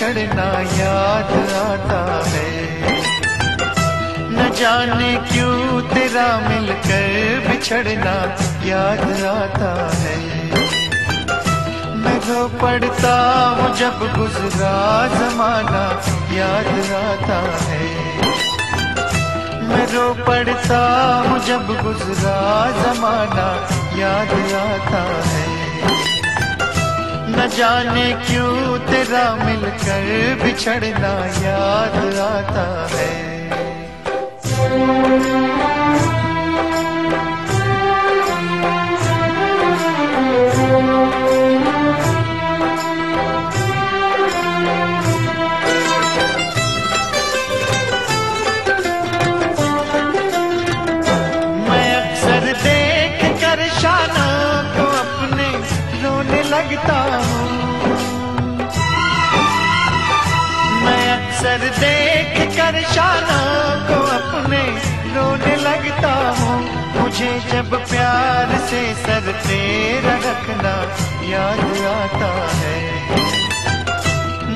बिछड़ना याद आता है। न जाने क्यों तेरा मिलकर बिछड़ना याद आता है। मैं रो पड़ता हूँ जब गुजरा जमाना याद आता है। मैं रो पड़ता हूँ जब गुजरा जमाना याद आता है। न जाने क्यों तेरा मिलकर बिछड़ना याद आता है। लगता हूँ मैं अक्सर देख कर शानों को अपने रोने लगता हूँ। मुझे जब प्यार से सर तेरा रखना याद आता है।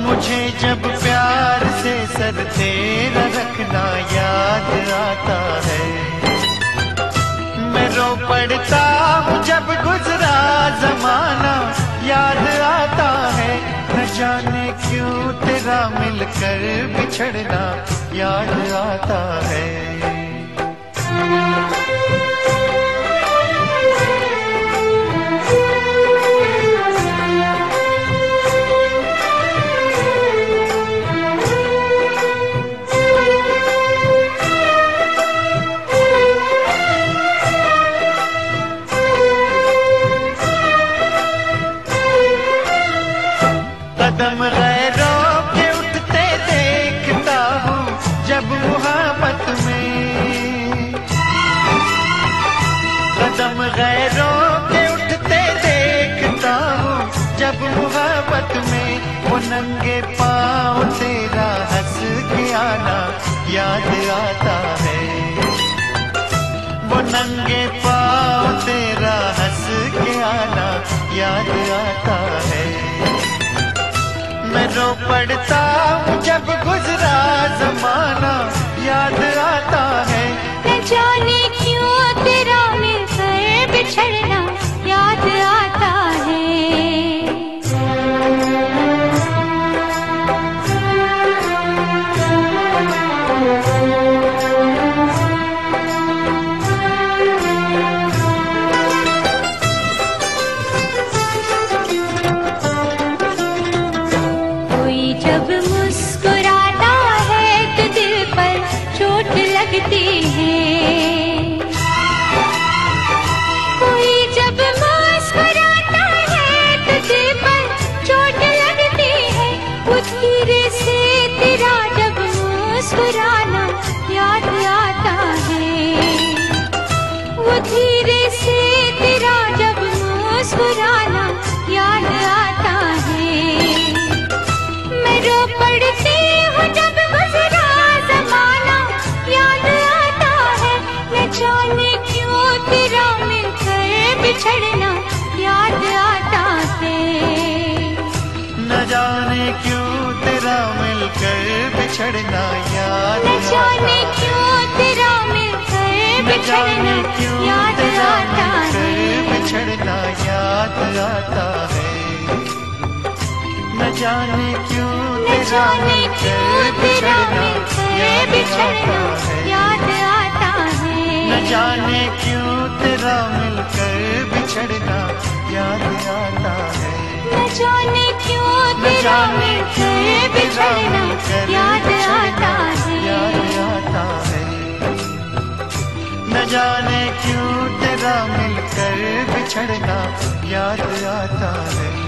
मुझे जब प्यार से सर तेरा रखना याद आता है। मैं रो पड़ता हूँ जब गुजरा जमाना याद आता है। न जाने क्यों तेरा मिलकर बिछड़ना याद आता है। कदम गैरों के उठते देखता हूँ जब मुहब्बत में। कदम गैरों के उठते देखता हूँ जब मुहब्बत में। वो नंगे पाँव तेरा हंस के आना याद आता है। वो नंगे पाँव तेरा हंस के आना याद आता है। मैं रो पड़ता हूँ जब गुजरा जमाना याद आता है। न जाने क्यों तेरा मिलकर बिछड़ना याद आता है। जब मुस्कुराता है तो दिल पर चोट लगती है। कोई जब मुस्कुराता है तो दिल पर चोट लगती है। वो धीरे से तेरा जब मुस्कुराना याद आता है। वो धीरे से तेरा जब मुस्कुराना याद आता है। मैं रो पड़ती हूँ जब गुजरा जमाना याद आता है। न जाने क्यों तेरा मिलकर बिछड़ना याद आता है। न जाने क्यों तेरा मिलकर बिछड़ना याद न जाने क्यों तेरा मिलकर बिछड़ना याद आता है। बिछड़ना याद आता है। न जाने क्यों तेरा मिलकर बिछड़ना याद आता है। न जाने क्यों तेरा मिलकर बिछड़ना याद आता है। न जाने क्यों तेरा मिलकर बिछड़ना याद आता है। न जाने क्यों तेरा मिलकर बिछड़ना याद आता है।